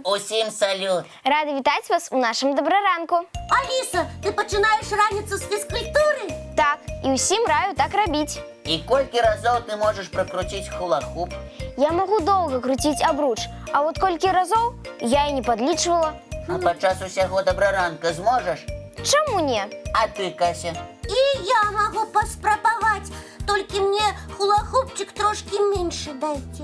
Усім салют. Рада вітати вас у нашому доброранку. Аліса, ти починаєш раніцу з фізкультури? Так, і усім раю так робити. І колькі разоў ти можеш прокрутить хула-хуп? Я могу долго крутить обруч, а вот колькі разов я и не подлічвала. А падчас усяго добраранка зможеш? Чому не? А ти, Кася? І я можу поспрабаваць, толькі мне хула-хупчик трошки меньше дайте.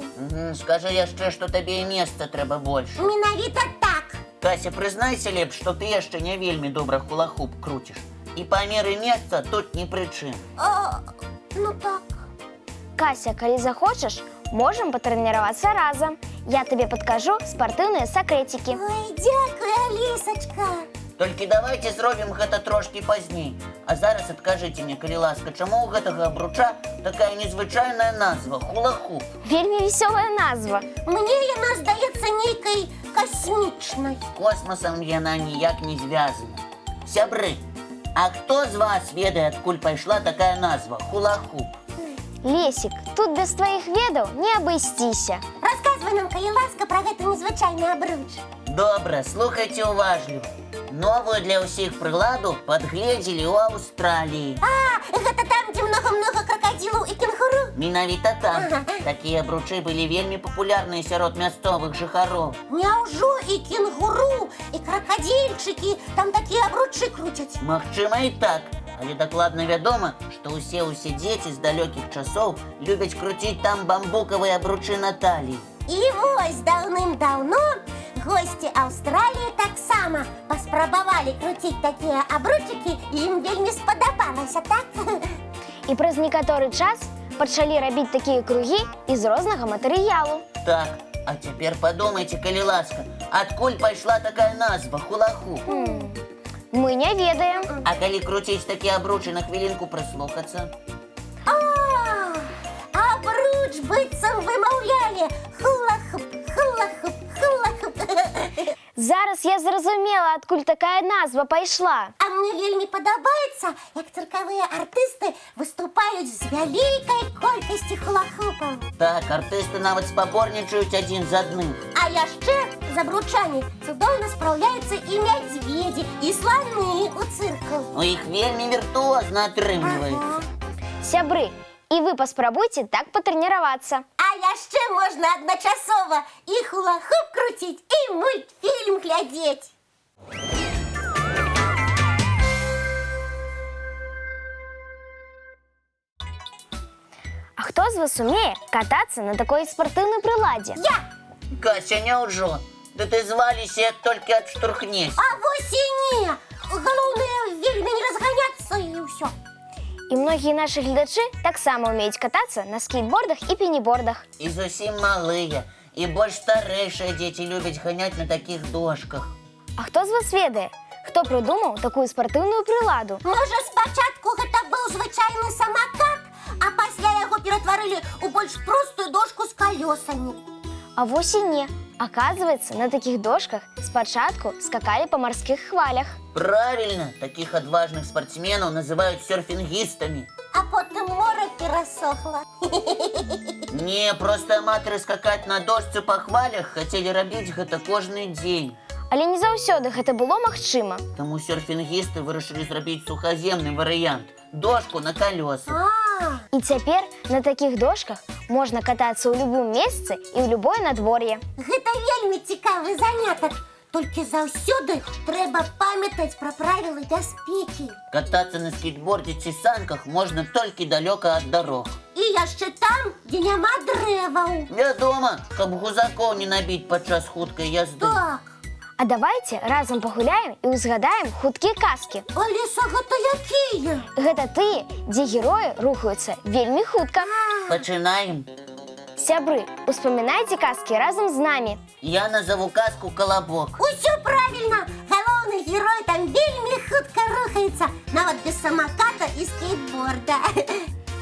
Скажи яшчэ, што табе і месца трэба больш. Менавіта так. Кася, прызнайся лепш, што ты яшчэ не вельмі добра хула-хуп круціш. І памеры месца тут ні пры чым. Ну так. Кася, калі захочешь, можем патрэніравацца разом. Я тебе подкажу спортивные секретики. Ой, дякую, Алісачка. Толькі давайте зробім гэта трошки пазней. А зараз адкажыце мне, калі ласка, чаму у гэтага абруча такая незвычайная назва хула-хуп? Вельмі веселая назва. Мне яна здаецца нейкай касмічнай. Космосам яна ніяк не звязана. Сябры, а хто з вас ведае, адкуль пайшла такая назва хула-хуп? Лесик, тут без твоих ведаў не абысціся. Расказвай нам, калі ласка, пра гэты незвычайны абруч. Добра, слухайце уважліва. Новую для ўсіх прыладу падгледзелі ў Аўстраліі. Гэта там, дзе многа-многа кракадзілаў і кенгуру? Менавіта там. Такія абручы былі вельмі папулярныя сярод мясцовых жыхароў. Няўжо і кенгуру, і кракадзільчыкі там такія абручы круцяць? Магчыма і так, але дакладна вядома, што ўсе дзеці з далёкіх часоў любяць круціць там бамбукавыя абручы на таліі. І вось даўным-даўно госці Аўстраліі таксама паспрабавалі круціць такія абручыкі, і ім вельмі спадабалася, так? І праз некаторы час пачалі рабіць такія кругі з рознага матэрыялу. Так, а цяпер падумайце, калі ласка, адкуль пайшла такая назва хула-хуп? Мы не ведаем. А калі круціць такія абручы на хвілінку прыслухацца? Абруч быццам вымаўлялі хула-хуп, хула-хуп, хула-хуп. Зараз я зразумела, адкуль такая назва пайшла. А мне вельмі падабаецца, як цыркавыя артысты выступаюць з вялікай колькасці хула-хупаў. Так, артысты нават спаборнічаюць адзін з адным. А яшчэ з абручамі цудоўна спраўляюцца і мядзведзі, і сланы ў цырку. У іх вельмі віртуозна атрымліваецца. Сябры, і вы паспрабуйце так патрэніравацца. А яшчэ можна адначасова і хула-хуп круціць, і мультфільм глядзець. А хто з вас умее катацца на такой спартыўнай прыладзе? Я! Кася, няўжо? Да ты зваліся, як толькі адштурхнеш. А вось і не! Галоўнае, вельмі не разганяцца і ўсё. І многія нашы гледачы таксама умеюць катацца на скейтбордах і пенібордах. І зусім малыя, і больш старэйшыя дзеці любяць ганяць на такіх дошках. А хто з вас ведае, хто прыдумаў такую спартыўную прыладу? Можа, спачатку гэта быў звычайны самакат, а пасля яго ператварылі ў больш простую дошку з калёсамі. А вось і не. Оказывается, на таких дошках спочатку скакали по морских хвалях. Правильно, таких отважных спортсменов называют серфингистами. А потым мора перасохла. Не, просто аматары скакаць на дошцы па хвалях хацелі рабіць гэта кожны дзень. Але не заўсёды гэта было магчыма. Таму серфінгісты вырашылі зрабіць сухаземны варыянт – дошку на калёсах. І цяпер на такіх дошках можна катацца ў любым месцы і ў любое надвор'е. Гэта вельмі цікавы занятак. Толькі заўсёды трэба памятаць пра правілы бяспекі. Катацца на скейтбордзе ці санках можна толькі далёка ад дарог. І яшчэ там, дзе няма дрэваў. Вядома, каб гузакоў не набіць падчас хуткай язды. Так. А давайте разам пагуляем і ўзгадаем хуткія казкі. Аліса, гэта якія? Гэта тыя, дзе героі рухаюцца вельмі хутка. Пачынаем. Сябры, успамінайце казкі разам з намі. Я назову казку «Колобок». Усё правільна! Галоўны герой там вельмі хутка рухаецца, нават без самаката і скейтборда.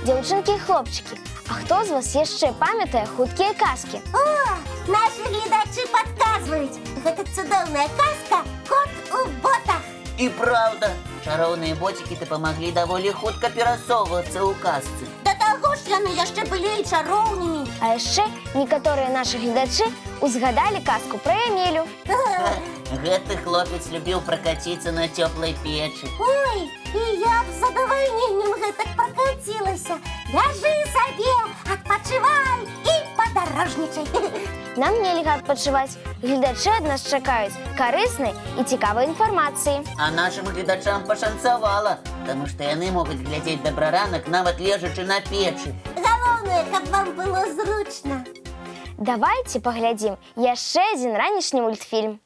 Дзяўчынкі і хлопчыкі, а хто з вас яшчэ памятае хуткія казкі? О, нашы гледачы падказваюць. Гэта цудоўная казка «Кот у ботах». І праўда, чароўныя боцікі дапамаглі даволі хутка перасоўвацца ў казцы. Да таго ж яны яшчэ былі і чароўнымі. А яшчэ некаторыя нашы гледачы узгадалі казку пра Эмілю. Гэты хлопец любіў пракаціцца на цёплай печы. Ой, і я б з задавальненнем гэтак пракацілася. Ляжы сабе, адпачывай і падарожнічай. Нам нельга адпачываць. Гледачы ад нас чакаюць карыснай і цікавай інфармацыі. А нашым гледачам пашанцавала, таму што яны могуць глядзець добраранак, нават лежачы на печы. Галоўнае, каб вам было зручна. Давайце паглядзім яшчэ адзін ранішні мультфільм.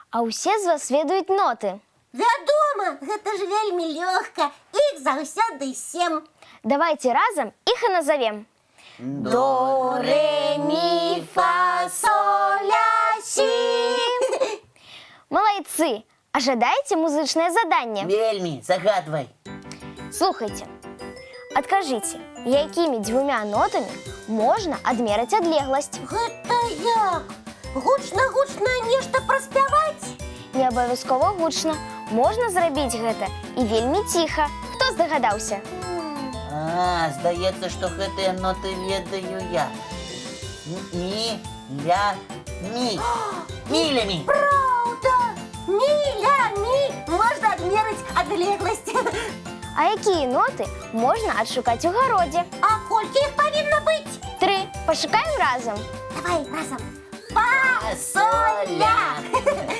А ўсе з вас ведаюць ноты. Вядома, гэта ж вельмі лёгка. Іх заўсёды 7. Давайте разам іх і назовем. До, ре, мі, фа, соль, ля, сі. Малайцы! А жадаеце музычнае заданне? Вельмі, загадвай. Слухайце. Адкажыце, якімі 2 нотамі можна адмераць адлегласць? Гэта як? Гучна-гучна нешта праспяваць? Не абавязкова гучна. Можна зрабіць гэта і вельмі ціха. Хто здагадаўся? А, здаецца, што гэтыя ноты ведаю я. Мі, ля, мі. Мілямі. Праўда! Мі-ля, мі. Можна адмераць адлегласць. А якія ноты можна адшукаць у гародзе? А колькі іх павінна быць? 3. Пашукаем разам. Давай разам. Фа, соль, ля.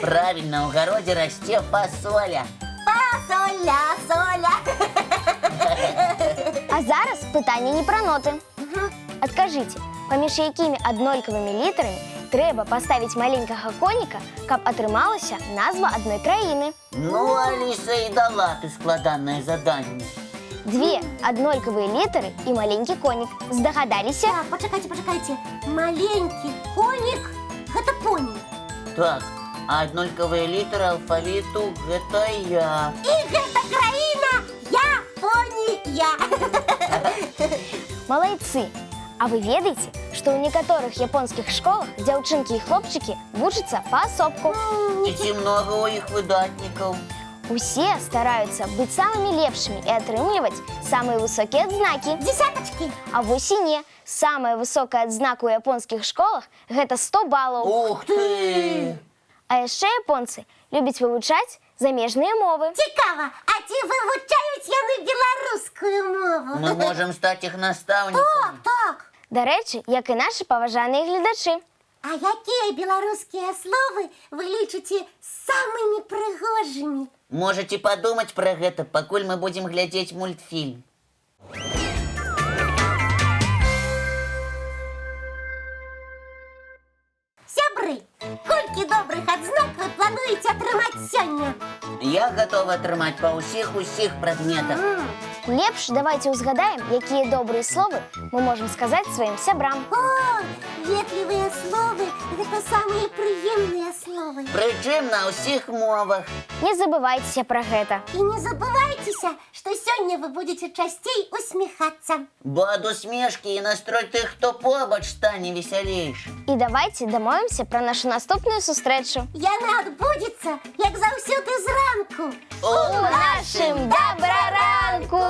Правільна, у гародзе расце фасоля. Фа, соль, ля, соля. А зараз пытанне не пра ноты. Адкажыце, паміж якімі аднолькавымі літарамі трэба паставіць маленькага коніка, каб атрымалася назва адной краіны? Ну, Аліса і дала ты складанае заданне. 2 аднолькавыя літары і маленькі конік. Здагадаліся? Так, пачакайце. Маленькі конік. Гэта поні. Так, а аднолькавыя літары алфавіту гэта я. І гэта краіна Японія. Малайцы! А вы ведаеце, што ў некаторых японскіх школах дзяўчынкі і хлопчыкі вучацца паасобку? І ці многа ў іх выдатнікаў? Усе стараюцца быць самымі лепшымі і атрымліваць самыя высокія адзнакі. Дзесятачкі. А вось і не. Самая высокая адзнака ў японскіх школах – гэта 100 балаў. Ух ты! А яшчэ японцы любяць вывучаць замежныя мовы. Цікава, а ці вывучаюць яны беларускую мову? Мы можам стаць іх настаўнікамі. Так. Дарэчы, як і нашы паважаныя гледачы. А якія беларускія словы вы лічыце самымі прыгожымі? Можаце падумаць пра гэта, пакуль мы будзем глядзець мультфільм. Сябры, колькі добрых адзнак вы плануеце атрымаць сёння? Я гатовы атрымаць па ўсіх прадметах. Лепш давайте узгадаем, якія добрыя словы мы можам сказаць сваім сябрам. О, ветлівыя словы – гэта самыя прыемныя словы. Прычым на ўсіх мовах. Не забывайцеся пра гэта. І не забывайцеся, што сёння вы будзеце часцей усміхацца. Бо ад усмешкі і настрой тых, хто побач, стане весялейшым. І давайте дамовімся пра нашу наступную сустрэчу. Яна адбудзецца, як заўсёды зранку. У Нашым добраранку!